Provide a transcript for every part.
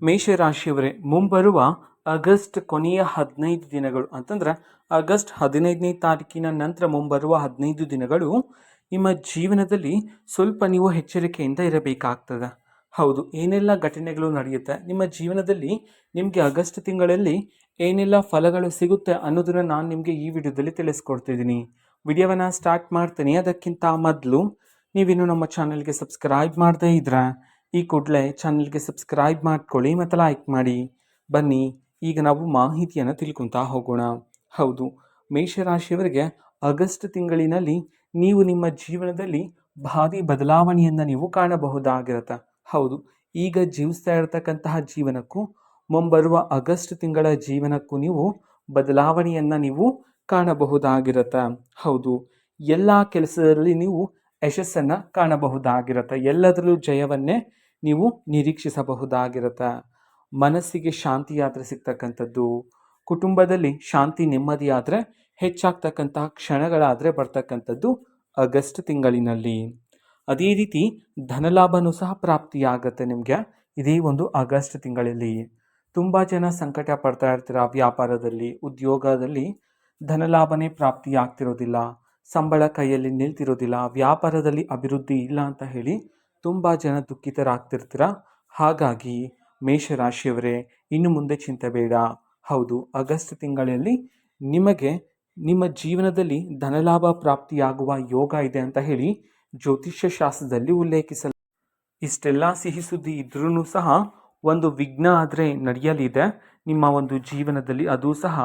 ಮೇಷರಾಶಿಯವರೇ, ಮುಂಬರುವ ಆಗಸ್ಟ್ ಕೊನೆಯ 15 ದಿನಗಳು ಅಂತಂದ್ರೆ ಆಗಸ್ಟ್ 15ನೇ ತಾರೀಕಿನ ನಂತರ ಮುಂಬರುವ 15 ದಿನಗಳು ನಿಮ್ಮ ಜೀವನದಲ್ಲಿ ಸ್ವಲ್ಪ ನೀವು ಎಚ್ಚರಿಕೆಯಿಂದ ಇರಬೇಕಾಗ್ತದೆ. ಹೌದು, ಏನೆಲ್ಲ ಘಟನೆಗಳು ನಡೆಯುತ್ತೆ ನಿಮ್ಮ ಜೀವನದಲ್ಲಿ, ನಿಮಗೆ ಆಗಸ್ಟ್ ತಿಂಗಳಲ್ಲಿ ಏನೆಲ್ಲ ಫಲಗಳು ಸಿಗುತ್ತೆ ಅನ್ನೋದನ್ನು ನಾನು ನಿಮಗೆ ಈ ವಿಡಿಯೋದಲ್ಲಿ ತಿಳಿಸ್ಕೊಡ್ತಿದ್ದೀನಿ. ವಿಡಿಯೋವನ್ನು ಸ್ಟಾರ್ಟ್ ಮಾಡ್ತೀನಿ. ಅದಕ್ಕಿಂತ ಮೊದಲು ನೀವಿನ್ನು ನಮ್ಮ ಚಾನಲ್ಗೆ ಸಬ್ಸ್ಕ್ರೈಬ್ ಮಾಡದೇ ಇದ್ರೆ ಈ ಕೂಡಲೇ ಚಾನಲ್ಗೆ ಸಬ್ಸ್ಕ್ರೈಬ್ ಮಾಡ್ಕೊಳ್ಳಿ ಮತ್ತು ಲೈಕ್ ಮಾಡಿ. ಬನ್ನಿ ಈಗ ನಾವು ಮಾಹಿತಿಯನ್ನು ತಿಳ್ಕೊತಾ ಹೋಗೋಣ. ಹೌದು, ಮೇಷರಾಶಿಯವರಿಗೆ ಆಗಸ್ಟ್ ತಿಂಗಳಿನಲ್ಲಿ ನೀವು ನಿಮ್ಮ ಜೀವನದಲ್ಲಿ ಭಾರಿ ಬದಲಾವಣೆಯನ್ನು ನೀವು ಕಾಣಬಹುದಾಗಿರುತ್ತೆ. ಹೌದು, ಈಗ ಜೀವಿಸ್ತಾ ಇರತಕ್ಕಂತಹ ಜೀವನಕ್ಕೂ ಮುಂಬರುವ ಆಗಸ್ಟ್ ತಿಂಗಳ ಜೀವನಕ್ಕೂ ನೀವು ಬದಲಾವಣೆಯನ್ನು ನೀವು ಕಾಣಬಹುದಾಗಿರುತ್ತೆ. ಹೌದು, ಎಲ್ಲ ಕೆಲಸದಲ್ಲಿ ನೀವು ಯಶಸ್ಸನ್ನು ಕಾಣಬಹುದಾಗಿರುತ್ತೆ. ಎಲ್ಲದರಲ್ಲೂ ಜಯವನ್ನೇ ನೀವು ನಿರೀಕ್ಷಿಸಬಹುದಾಗಿರುತ್ತೆ. ಮನಸ್ಸಿಗೆ ಶಾಂತಿಯಾದರೆ ಸಿಗ್ತಕ್ಕಂಥದ್ದು, ಕುಟುಂಬದಲ್ಲಿ ಶಾಂತಿ ನೆಮ್ಮದಿಯಾದರೆ ಹೆಚ್ಚಾಗ್ತಕ್ಕಂತಹ ಕ್ಷಣಗಳಾದರೆ ಬರ್ತಕ್ಕಂಥದ್ದು ಆಗಸ್ಟ್ ತಿಂಗಳಿನಲ್ಲಿ. ಅದೇ ರೀತಿ ಧನಲಾಭನೂ ಸಹ ಪ್ರಾಪ್ತಿಯಾಗತ್ತೆ ನಿಮಗೆ ಇದೇ ಒಂದು ಆಗಸ್ಟ್ ತಿಂಗಳಲ್ಲಿ. ತುಂಬ ಜನ ಸಂಕಟ ಪಡ್ತಾ ಇರ್ತೀರ, ವ್ಯಾಪಾರದಲ್ಲಿ ಉದ್ಯೋಗದಲ್ಲಿ ಧನಲಾಭನೇ ಪ್ರಾಪ್ತಿಯಾಗ್ತಿರೋದಿಲ್ಲ, ಸಂಬಳ ಕೈಯಲ್ಲಿ ನಿಲ್ತಿರೋದಿಲ್ಲ, ವ್ಯಾಪಾರದಲ್ಲಿ ಅಭಿವೃದ್ಧಿ ಇಲ್ಲ ಅಂತ ಹೇಳಿ ತುಂಬ ಜನ ದುಃಖಿತರಾಗ್ತಿರ್ತೀರ. ಹಾಗಾಗಿ ಮೇಷರಾಶಿಯವರೇ, ಇನ್ನು ಮುಂದೆ ಚಿಂತೆ ಬೇಡ. ಹೌದು, ಆಗಸ್ಟ್ ತಿಂಗಳಲ್ಲಿ ನಿಮಗೆ ನಿಮ್ಮ ಜೀವನದಲ್ಲಿ ಧನಲಾಭ ಪ್ರಾಪ್ತಿಯಾಗುವ ಯೋಗ ಇದೆ ಅಂತ ಹೇಳಿ ಜ್ಯೋತಿಷ್ಯ ಶಾಸ್ತ್ರದಲ್ಲಿ ಉಲ್ಲೇಖಿಸಲಾಗಿದೆ. ಇಷ್ಟೆಲ್ಲ ಸಿಹಿ ಸುದ್ದಿ ಇದ್ರೂ ಸಹ ಒಂದು ವಿಘ್ನ ಆದರೆ ನಡೆಯಲಿದೆ ನಿಮ್ಮ ಒಂದು ಜೀವನದಲ್ಲಿ, ಅದು ಸಹ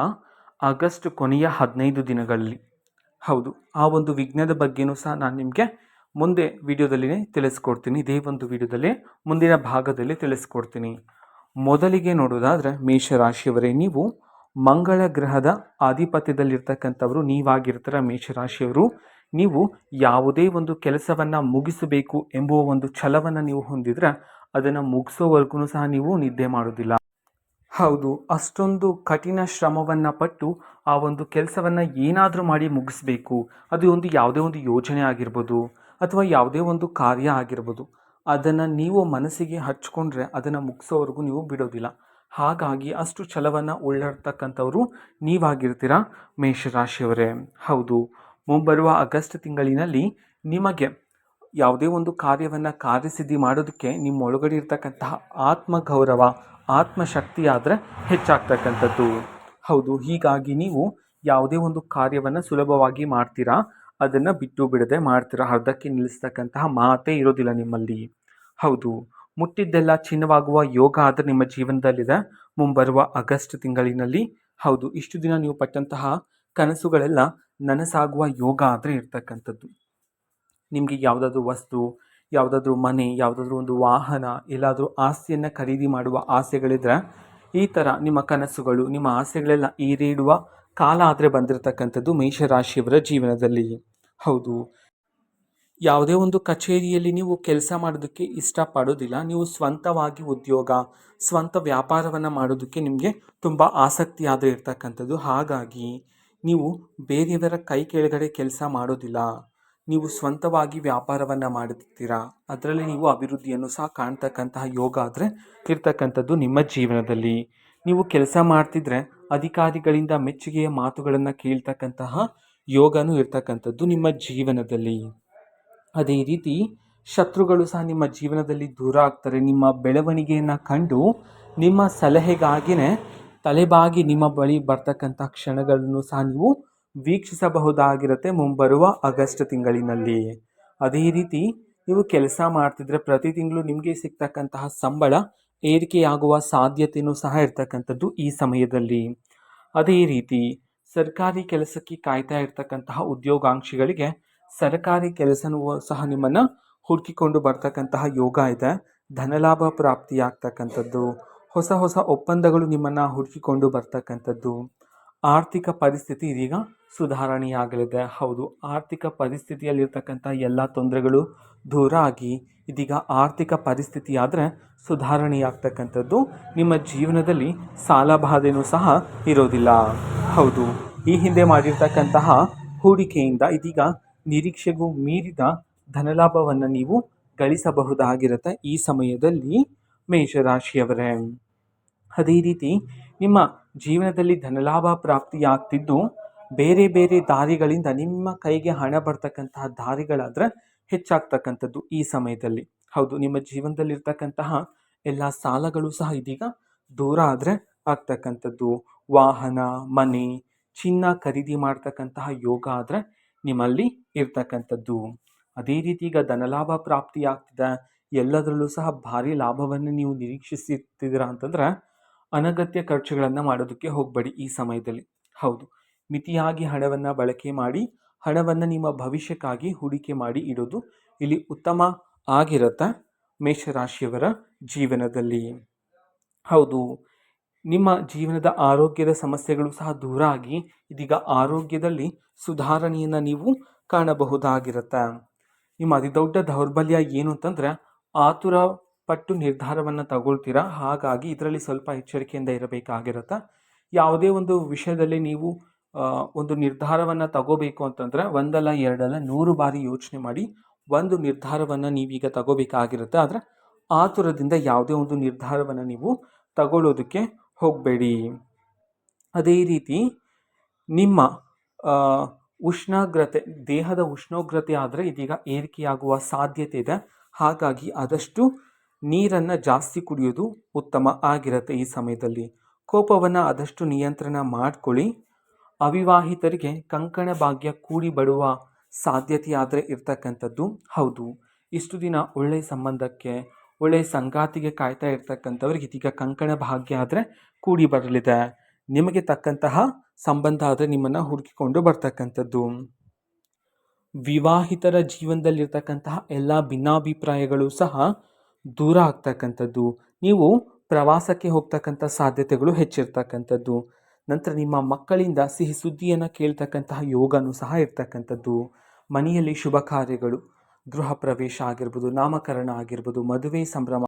ಆಗಸ್ಟ್ ಕೊನೆಯ 15 ದಿನಗಳಲ್ಲಿ. ಹೌದು, ಆ ಒಂದು ವಿಘ್ನದ ಬಗ್ಗೆನೂ ಸಹ ನಾನು ನಿಮಗೆ ಮುಂದೆ ವಿಡಿಯೋದಲ್ಲಿನೇ ತಿಳಿಸ್ಕೊಡ್ತೀನಿ. ಇದೇ ಒಂದು ವಿಡಿಯೋದಲ್ಲಿ ಮುಂದಿನ ಭಾಗದಲ್ಲಿ ತಿಳಿಸ್ಕೊಡ್ತೀನಿ. ಮೊದಲಿಗೆ ನೋಡೋದಾದರೆ ಮೇಷರಾಶಿಯವರೇ, ನೀವು ಮಂಗಳ ಗ್ರಹದ ಆಧಿಪತ್ಯದಲ್ಲಿರ್ತಕ್ಕಂಥವರು ನೀವಾಗಿರ್ತೀರ. ಮೇಷರಾಶಿಯವರು, ನೀವು ಯಾವುದೇ ಒಂದು ಕೆಲಸವನ್ನು ಮುಗಿಸಬೇಕು ಎಂಬುವ ಒಂದು ಛಲವನ್ನು ನೀವು ಹೊಂದಿದ್ರೆ ಅದನ್ನು ಮುಗಿಸೋವರೆಗೂ ಸಹ ನೀವು ನಿದ್ದೆ ಮಾಡೋದಿಲ್ಲ. ಹೌದು, ಅಷ್ಟೊಂದು ಕಠಿಣ ಶ್ರಮವನ್ನು ಪಟ್ಟು ಆ ಒಂದು ಕೆಲಸವನ್ನು ಏನಾದರೂ ಮಾಡಿ ಮುಗಿಸ್ಬೇಕು. ಅದು ಒಂದು ಯಾವುದೇ ಒಂದು ಯೋಜನೆ ಆಗಿರ್ಬೋದು ಅಥವಾ ಯಾವುದೇ ಒಂದು ಕಾರ್ಯ ಆಗಿರ್ಬೋದು, ಅದನ್ನು ನೀವು ಮನಸ್ಸಿಗೆ ಹಚ್ಕೊಂಡ್ರೆ ಅದನ್ನು ಮುಗಿಸೋವರೆಗೂ ನೀವು ಬಿಡೋದಿಲ್ಲ. ಹಾಗಾಗಿ ಅಷ್ಟು ಛಲವನ್ನು ಉಳ್ಳರ್ತಕ್ಕಂಥವರು ನೀವಾಗಿರ್ತೀರ ಮೇಷರಾಶಿಯವರೇ. ಹೌದು, ಮುಂಬರುವ ಆಗಸ್ಟ್ ತಿಂಗಳಿನಲ್ಲಿ ನಿಮಗೆ ಯಾವುದೇ ಒಂದು ಕಾರ್ಯವನ್ನು ಕಾರ್ಯಸಿದ್ಧಿ ಮಾಡೋದಕ್ಕೆ ನಿಮ್ಮೊಳಗಡೆ ಇರ್ತಕ್ಕಂತಹ ಆತ್ಮಗೌರವ ಆತ್ಮಶಕ್ತಿ ಆದರೆ ಹೆಚ್ಚಾಗ್ತಕ್ಕಂಥದ್ದು. ಹೌದು, ಹೀಗಾಗಿ ನೀವು ಯಾವುದೇ ಒಂದು ಕಾರ್ಯವನ್ನು ಸುಲಭವಾಗಿ ಮಾಡ್ತೀರಾ, ಅದನ್ನು ಬಿಟ್ಟು ಬಿಡದೆ ಮಾಡ್ತೀರಾ. ಅರ್ಧಕ್ಕೆ ನಿಲ್ಲಿಸ್ತಕ್ಕಂತಹ ಮಾತೇ ಇರೋದಿಲ್ಲ ನಿಮ್ಮಲ್ಲಿ. ಹೌದು, ಮುಟ್ಟಿದ್ದೆಲ್ಲ ಚಿನ್ನವಾಗುವ ಯೋಗ ಆದರೆ ನಿಮ್ಮ ಜೀವನದಲ್ಲಿದೆ ಮುಂಬರುವ ಆಗಸ್ಟ್ ತಿಂಗಳಿನಲ್ಲಿ. ಹೌದು, ಇಷ್ಟು ದಿನ ನೀವು ಪಟ್ಟಂತಹ ಕನಸುಗಳೆಲ್ಲ ನನಸಾಗುವ ಯೋಗ ಆದರೆ ಇರ್ತಕ್ಕಂಥದ್ದು. ನಿಮಗೆ ಯಾವುದಾದ್ರೂ ವಸ್ತು, ಯಾವುದಾದ್ರೂ ಮನೆ, ಯಾವುದಾದ್ರೂ ಒಂದು ವಾಹನ, ಎಲ್ಲಾದರೂ ಆಸ್ತಿಯನ್ನು ಖರೀದಿ ಮಾಡುವ ಆಸೆಗಳಿದ್ರೆ ಈ ಥರ ನಿಮ್ಮ ಕನಸುಗಳು ನಿಮ್ಮ ಆಸೆಗಳೆಲ್ಲ ಈಡೇರುವ ಕಾಲ ಆದರೆ ಬಂದಿರತಕ್ಕಂಥದ್ದು ಮೇಷರಾಶಿಯವರ ಜೀವನದಲ್ಲಿ. ಹೌದು, ಯಾವುದೇ ಒಂದು ಕಚೇರಿಯಲ್ಲಿ ನೀವು ಕೆಲಸ ಮಾಡೋದಕ್ಕೆ ಇಷ್ಟಪಡೋದಿಲ್ಲ. ನೀವು ಸ್ವಂತವಾಗಿ ಉದ್ಯೋಗ, ಸ್ವಂತ ವ್ಯಾಪಾರವನ್ನು ಮಾಡೋದಕ್ಕೆ ನಿಮಗೆ ತುಂಬ ಆಸಕ್ತಿ ಆದರೆ ಇರ್ತಕ್ಕಂಥದ್ದು. ಹಾಗಾಗಿ ನೀವು ಬೇರೆಯವರ ಕೈ ಕೆಳಗಡೆ ಕೆಲಸ ಮಾಡೋದಿಲ್ಲ, ನೀವು ಸ್ವಂತವಾಗಿ ವ್ಯಾಪಾರವನ್ನು ಮಾಡುತ್ತೀರಾ. ಅದರಲ್ಲಿ ನೀವು ಅಭಿವೃದ್ಧಿಯನ್ನು ಸಹ ಕಾಣ್ತಕ್ಕಂತಹ ಯೋಗ ಆದರೆ ಇರ್ತಕ್ಕಂಥದ್ದು ನಿಮ್ಮ ಜೀವನದಲ್ಲಿ. ನೀವು ಕೆಲಸ ಮಾಡ್ತಿದ್ರೆ ಅಧಿಕಾರಿಗಳಿಂದ ಮೆಚ್ಚುಗೆಯ ಮಾತುಗಳನ್ನು ಕೇಳ್ತಕ್ಕಂತಹ ಯೋಗನೂ ಇರ್ತಕ್ಕಂಥದ್ದು ನಿಮ್ಮ ಜೀವನದಲ್ಲಿ. ಅದೇ ರೀತಿ ಶತ್ರುಗಳು ಸಹ ನಿಮ್ಮ ಜೀವನದಲ್ಲಿ ದೂರ ಆಗ್ತಾರೆ. ನಿಮ್ಮ ಬೆಳವಣಿಗೆಯನ್ನು ಕಂಡು ನಿಮ್ಮ ಸಲಹೆಗಾಗಿಯೇ ತಲೆಬಾಗಿ ನಿಮ್ಮ ಬಳಿ ಬರ್ತಕ್ಕಂಥ ಕ್ಷಣಗಳನ್ನು ಸಹ ನೀವು ವೀಕ್ಷಿಸಬಹುದಾಗಿರುತ್ತೆ ಮುಂಬರುವ ಆಗಸ್ಟ್ ತಿಂಗಳಿನಲ್ಲಿ. ಅದೇ ರೀತಿ ನೀವು ಕೆಲಸ ಮಾಡ್ತಿದ್ರೆ ಪ್ರತಿ ತಿಂಗಳು ನಿಮಗೆ ಸಿಗ್ತಕ್ಕಂತಹ ಸಂಬಳ ಏರಿಕೆಯಾಗುವ ಸಾಧ್ಯತೆಯೂ ಸಹ ಇರ್ತಕ್ಕಂಥದ್ದು ಈ ಸಮಯದಲ್ಲಿ. ಅದೇ ರೀತಿ ಸರ್ಕಾರಿ ಕೆಲಸಕ್ಕೆ ಕಾಯ್ತಾ ಇರ್ತಕ್ಕಂತಹ ಉದ್ಯೋಗಾಂಕ್ಷಿಗಳಿಗೆ ಸರ್ಕಾರಿ ಕೆಲಸನೂ ಸಹ ನಿಮ್ಮನ್ನು ಹುಡುಕಿಕೊಂಡು ಬರ್ತಕ್ಕಂತಹ ಯೋಗ ಇದೆ. ಧನಲಾಭ ಪ್ರಾಪ್ತಿಯಾಗ್ತಕ್ಕಂಥದ್ದು, ಹೊಸ ಹೊಸ ಒಪ್ಪಂದಗಳು ನಿಮ್ಮನ್ನು ಹುಡುಕಿಕೊಂಡು ಬರ್ತಕ್ಕಂಥದ್ದು. ಆರ್ಥಿಕ ಪರಿಸ್ಥಿತಿ ಇದೀಗ ಸುಧಾರಣೆಯಾಗಲಿದೆ. ಹೌದು, ಆರ್ಥಿಕ ಪರಿಸ್ಥಿತಿಯಲ್ಲಿರ್ತಕ್ಕಂಥ ಎಲ್ಲ ತೊಂದರೆಗಳು ದೂರ ಆಗಿ ಇದೀಗ ಆರ್ಥಿಕ ಪರಿಸ್ಥಿತಿ ಆದರೆ ಸುಧಾರಣೆಯಾಗ್ತಕ್ಕಂಥದ್ದು. ನಿಮ್ಮ ಜೀವನದಲ್ಲಿ ಸಾಲಬಾಧೆಯೂ ಸಹ ಇರೋದಿಲ್ಲ. ಹೌದು, ಈ ಹಿಂದೆ ಮಾಡಿರ್ತಕ್ಕಂತಹ ಹೂಡಿಕೆಯಿಂದ ಇದೀಗ ನಿರೀಕ್ಷೆಗೂ ಮೀರಿದ ಧನಲಾಭವನ್ನು ನೀವು ಗಳಿಸಬಹುದಾಗಿರುತ್ತೆ ಈ ಸಮಯದಲ್ಲಿ ಮೇಷರಾಶಿಯವರೇ. ಅದೇ ರೀತಿ ನಿಮ್ಮ ಜೀವನದಲ್ಲಿ ಧನಲಾಭ ಪ್ರಾಪ್ತಿಯಾಗ್ತಿದ್ದು ಬೇರೆ ಬೇರೆ ದಾರಿಗಳಿಂದ ನಿಮ್ಮ ಕೈಗೆ ಹಣ ಬರ್ತಕ್ಕಂತಹ ದಾರಿಗಳಾದರೆ ಹೆಚ್ಚಾಗ್ತಕ್ಕಂಥದ್ದು ಈ ಸಮಯದಲ್ಲಿ. ಹೌದು, ನಿಮ್ಮ ಜೀವನದಲ್ಲಿರ್ತಕ್ಕಂತಹ ಎಲ್ಲ ಸಾಲಗಳು ಸಹ ಇದೀಗ ದೂರ ಆದರೆ ಆಗ್ತಕ್ಕಂಥದ್ದು. ವಾಹನ, ಮನೆ, ಚಿನ್ನ ಖರೀದಿ ಮಾಡ್ತಕ್ಕಂತಹ ಯೋಗ ಆದರೆ ನಿಮ್ಮಲ್ಲಿ ಇರ್ತಕ್ಕಂಥದ್ದು. ಅದೇ ರೀತಿ ಈಗ ಧನಲಾಭ ಪ್ರಾಪ್ತಿಯಾಗ್ತಿದೆ, ಎಲ್ಲದರಲ್ಲೂ ಸಹ ಭಾರಿ ಲಾಭವನ್ನು ನೀವು ನಿರೀಕ್ಷಿಸುತ್ತಿದ್ದೀರಾ ಅಂತಂದ್ರೆ ಅನಗತ್ಯ ಖರ್ಚುಗಳನ್ನು ಮಾಡೋದಕ್ಕೆ ಹೋಗಬೇಡಿ ಈ ಸಮಯದಲ್ಲಿ. ಹೌದು, ಮಿತಿಯಾಗಿ ಹಣವನ್ನು ಬಳಕೆ ಮಾಡಿ ಹಣವನ್ನು ನಿಮ್ಮ ಭವಿಷ್ಯಕ್ಕಾಗಿ ಹೂಡಿಕೆ ಮಾಡಿ ಇಡೋದು ಇಲ್ಲಿ ಉತ್ತಮ ಆಗಿರುತ್ತೆ ಮೇಷರಾಶಿಯವರ ಜೀವನದಲ್ಲಿ. ಹೌದು, ನಿಮ್ಮ ಜೀವನದ ಆರೋಗ್ಯದ ಸಮಸ್ಯೆಗಳು ಸಹ ದೂರ ಆಗಿ ಇದೀಗ ಆರೋಗ್ಯದಲ್ಲಿ ಸುಧಾರಣೆಯನ್ನು ನೀವು ಕಾಣಬಹುದಾಗಿರುತ್ತೆ. ನಿಮ್ಮ ಅತಿ ದೊಡ್ಡ ದೌರ್ಬಲ್ಯ ಏನು ಅಂತಂದರೆ ಆತುರ ಪಟ್ಟು ನಿರ್ಧಾರವನ್ನು ತಗೊಳ್ತೀರಾ. ಹಾಗಾಗಿ ಇದರಲ್ಲಿ ಸ್ವಲ್ಪ ಎಚ್ಚರಿಕೆಯಿಂದ ಇರಬೇಕಾಗಿರುತ್ತೆ. ಯಾವುದೇ ಒಂದು ವಿಷಯದಲ್ಲಿ ನೀವು ಒಂದು ನಿರ್ಧಾರವನ್ನು ತಗೋಬೇಕು ಅಂತಂದರೆ ಒಂದಲ್ಲ ಎರಡಲ್ಲ 100 ಬಾರಿ ಯೋಚನೆ ಮಾಡಿ ಒಂದು ನಿರ್ಧಾರವನ್ನು ನೀವೀಗ ತಗೋಬೇಕಾಗಿರುತ್ತೆ. ಆದರೆ ಆತುರದಿಂದ ಯಾವುದೇ ಒಂದು ನಿರ್ಧಾರವನ್ನು ನೀವು ತಗೊಳ್ಳೋದಕ್ಕೆ ಹೋಗಬೇಡಿ. ಅದೇ ರೀತಿ ನಿಮ್ಮ ಉಷ್ಣಾಗ್ರತೆ, ದೇಹದ ಉಷ್ಣೋಗ್ರತೆ ಆದರೆ ಇದೀಗ ಏರಿಕೆಯಾಗುವ ಸಾಧ್ಯತೆ ಇದೆ. ಹಾಗಾಗಿ ಆದಷ್ಟು ನೀರನ್ನು ಜಾಸ್ತಿ ಕುಡಿಯೋದು ಉತ್ತಮ ಆಗಿರುತ್ತೆ ಈ ಸಮಯದಲ್ಲಿ. ಕೋಪವನ್ನು ಆದಷ್ಟು ನಿಯಂತ್ರಣ ಮಾಡಿಕೊಳ್ಳಿ. ಅವಿವಾಹಿತರಿಗೆ ಕಂಕಣ ಭಾಗ್ಯ ಕೂಡಿ ಬರುವ ಸಾಧ್ಯತೆ ಆದರೆ ಇರ್ತಕ್ಕಂಥದ್ದು. ಹೌದು, ಇಷ್ಟು ದಿನ ಒಳ್ಳೆಯ ಸಂಬಂಧಕ್ಕೆ, ಒಳ್ಳೆಯ ಸಂಗಾತಿಗೆ ಕಾಯ್ತಾ ಇರ್ತಕ್ಕಂಥವ್ರಿಗೆ ಇದೀಗ ಕಂಕಣ ಭಾಗ್ಯ ಆದರೆ ಕೂಡಿ ಬರಲಿದೆ. ನಿಮಗೆ ತಕ್ಕಂತಹ ಸಂಬಂಧ ಆದರೆ ನಿಮ್ಮನ್ನು ಹುಡುಕಿಕೊಂಡು ಬರ್ತಕ್ಕಂಥದ್ದು. ವಿವಾಹಿತರ ಜೀವನದಲ್ಲಿರ್ತಕ್ಕಂತಹ ಎಲ್ಲ ಭಿನ್ನಾಭಿಪ್ರಾಯಗಳು ಸಹ ದೂರ ಆಗ್ತಕ್ಕಂಥದ್ದು. ನೀವು ಪ್ರವಾಸಕ್ಕೆ ಹೋಗ್ತಕ್ಕಂಥ ಸಾಧ್ಯತೆಗಳು ಹೆಚ್ಚಿರ್ತಕ್ಕಂಥದ್ದು. ನಂತರ ನಿಮ್ಮ ಮಕ್ಕಳಿಂದ ಸಿಹಿ ಸುದ್ದಿಯನ್ನು ಕೇಳ್ತಕ್ಕಂತಹ ಯೋಗನೂ ಸಹ ಇರ್ತಕ್ಕಂಥದ್ದು. ಮನೆಯಲ್ಲಿ ಶುಭ ಕಾರ್ಯಗಳು, ಗೃಹ ಪ್ರವೇಶ ಆಗಿರ್ಬೋದು, ನಾಮಕರಣ ಆಗಿರ್ಬೋದು, ಮದುವೆ ಸಂಭ್ರಮ,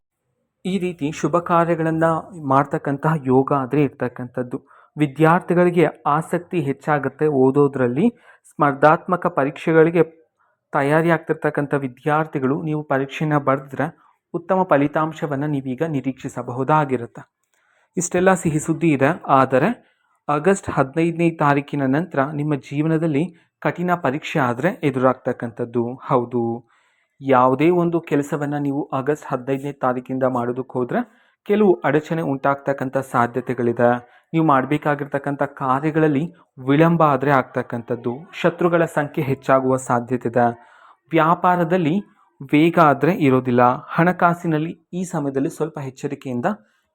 ಈ ರೀತಿ ಶುಭ ಕಾರ್ಯಗಳನ್ನು ಮಾಡ್ತಕ್ಕಂತಹ ಯೋಗ ಆದರೆ ಇರ್ತಕ್ಕಂಥದ್ದು. ವಿದ್ಯಾರ್ಥಿಗಳಿಗೆ ಆಸಕ್ತಿ ಹೆಚ್ಚಾಗುತ್ತೆ ಓದೋದ್ರಲ್ಲಿ. ಸ್ಪರ್ಧಾತ್ಮಕ ಪರೀಕ್ಷೆಗಳಿಗೆ ತಯಾರಿ ಆಗ್ತಿರ್ತಕ್ಕಂಥ ವಿದ್ಯಾರ್ಥಿಗಳು ನೀವು ಪರೀಕ್ಷೆನ ಬರೆದ್ರೆ ಉತ್ತಮ ಫಲಿತಾಂಶವನ್ನು ನೀವೀಗ ನಿರೀಕ್ಷಿಸಬಹುದಾಗಿರುತ್ತೆ. ಇಷ್ಟೆಲ್ಲ ಸಿಹಿ ಸುದ್ದಿ ಇದೆ. ಆದರೆ ಆಗಸ್ಟ್ 15ನೇ ತಾರೀಕಿನ ನಂತರ ನಿಮ್ಮ ಜೀವನದಲ್ಲಿ ಕಠಿಣ ಪರೀಕ್ಷೆ ಆದರೆ ಎದುರಾಗ್ತಕ್ಕಂಥದ್ದು. ಹೌದು, ಯಾವುದೇ ಒಂದು ಕೆಲಸವನ್ನು ನೀವು ಆಗಸ್ಟ್ 15ನೇ ತಾರೀಕಿಂದ ಮಾಡೋದಕ್ಕೆ ಹೋದರೆ ಕೆಲವು ಅಡಚಣೆ ಉಂಟಾಗ್ತಕ್ಕಂಥ ಸಾಧ್ಯತೆಗಳಿದೆ. ನೀವು ಮಾಡಬೇಕಾಗಿರ್ತಕ್ಕಂಥ ಕಾರ್ಯಗಳಲ್ಲಿ ವಿಳಂಬ ಆದರೆ ಆಗ್ತಕ್ಕಂಥದ್ದು. ಶತ್ರುಗಳ ಸಂಖ್ಯೆ ಹೆಚ್ಚಾಗುವ ಸಾಧ್ಯತೆ ಇದೆ. ವ್ಯಾಪಾರದಲ್ಲಿ ವೇಗ ಆದರೆ ಇರೋದಿಲ್ಲ. ಹಣಕಾಸಿನಲ್ಲಿ ಈ ಸಮಯದಲ್ಲಿ ಸ್ವಲ್ಪ ಎಚ್ಚರಿಕೆಯಿಂದ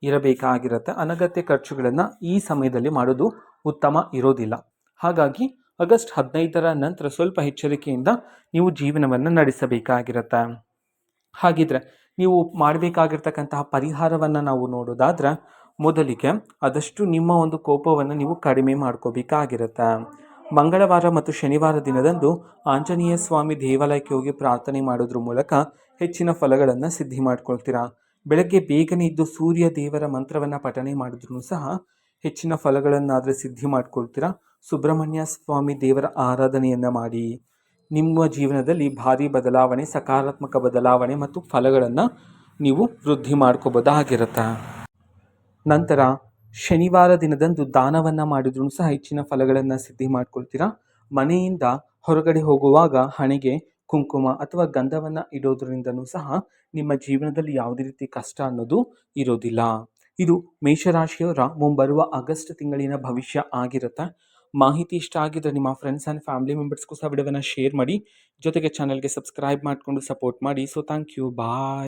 ಇರಬೇಕಾಗಿರುತ್ತೆ. ಅನಗತ್ಯ ಖರ್ಚುಗಳನ್ನು ಈ ಸಮಯದಲ್ಲಿ ಮಾಡೋದು ಉತ್ತಮ ಇರೋದಿಲ್ಲ. ಹಾಗಾಗಿ ಆಗಸ್ಟ್ 15ರ ನಂತರ ಸ್ವಲ್ಪ ಎಚ್ಚರಿಕೆಯಿಂದ ನೀವು ಜೀವನವನ್ನು ನಡೆಸಬೇಕಾಗಿರುತ್ತೆ. ಹಾಗಿದ್ರೆ ನೀವು ಮಾಡಬೇಕಾಗಿರ್ತಕ್ಕಂತಹ ಪರಿಹಾರವನ್ನು ನಾವು ನೋಡೋದಾದ್ರೆ ಮೊದಲಿಗೆ ಆದಷ್ಟು ನಿಮ್ಮ ಒಂದು ಕೋಪವನ್ನು ನೀವು ಕಡಿಮೆ ಮಾಡ್ಕೋಬೇಕಾಗಿರುತ್ತೆ. ಮಂಗಳವಾರ ಮತ್ತು ಶನಿವಾರ ದಿನದಂದು ಆಂಜನೇಯ ಸ್ವಾಮಿ ದೇವಾಲಯಕ್ಕೆ ಹೋಗಿ ಪ್ರಾರ್ಥನೆ ಮಾಡೋದ್ರ ಮೂಲಕ ಹೆಚ್ಚಿನ ಫಲಗಳನ್ನು ಸಿದ್ಧಿ ಮಾಡ್ಕೊಳ್ತೀರಾ. ಬೆಳಗ್ಗೆ ಬೇಗನೆ ಇದ್ದು ಸೂರ್ಯ ದೇವರ ಮಂತ್ರವನ್ನು ಪಠನೆ ಮಾಡಿದ್ರೂ ಸಹ ಹೆಚ್ಚಿನ ಫಲಗಳನ್ನಾದರೆ ಸಿದ್ಧಿ ಮಾಡ್ಕೊಳ್ತೀರಾ. ಸುಬ್ರಹ್ಮಣ್ಯ ಸ್ವಾಮಿ ದೇವರ ಆರಾಧನೆಯನ್ನು ಮಾಡಿ ನಿಮ್ಮ ಜೀವನದಲ್ಲಿ ಭಾರಿ ಬದಲಾವಣೆ, ಸಕಾರಾತ್ಮಕ ಬದಲಾವಣೆ ಮತ್ತು ಫಲಗಳನ್ನು ನೀವು ವೃದ್ಧಿ ಮಾಡ್ಕೋಬೋದಾಗಿರುತ್ತೆ. ನಂತರ ಶನಿವಾರ ದಿನದಂದು ದಾನವನ್ನು ಮಾಡಿದ್ರೂ ಸಹ ಹೆಚ್ಚಿನ ಫಲಗಳನ್ನು ಸಿದ್ಧಿ ಮಾಡ್ಕೊಳ್ತೀರಾ. ಮನೆಯಿಂದ ಹೊರಗಡೆ ಹೋಗುವಾಗ ಹಣೆಗೆ ಕುಂಕುಮ ಅಥವಾ ಗಂಧವನ್ನು ಇಡೋದ್ರಿಂದನೂ ಸಹ ನಿಮ್ಮ ಜೀವನದಲ್ಲಿ ಯಾವುದೇ ರೀತಿ ಕಷ್ಟ ಅನ್ನೋದು ಇರೋದಿಲ್ಲ. ಇದು ಮೇಷರಾಶಿಯವರ ಮುಂಬರುವ ಆಗಸ್ಟ್ ತಿಂಗಳಿನ ಭವಿಷ್ಯ ಆಗಿರುತ್ತೆ. ಮಾಹಿತಿ ಇಷ್ಟ ಆಗಿದ್ರೆ ನಿಮ್ಮ ಫ್ರೆಂಡ್ಸ್ ಆ್ಯಂಡ್ ಫ್ಯಾಮಿಲಿ ಮೆಂಬರ್ಸ್ಗೂ ಸಹ ವಿಡಿಯೋವನ್ನು ಶೇರ್ ಮಾಡಿ. ಜೊತೆಗೆ ಚಾನಲ್ಗೆ ಸಬ್ಸ್ಕ್ರೈಬ್ ಮಾಡಿಕೊಂಡು ಸಪೋರ್ಟ್ ಮಾಡಿ. So thank you, bye.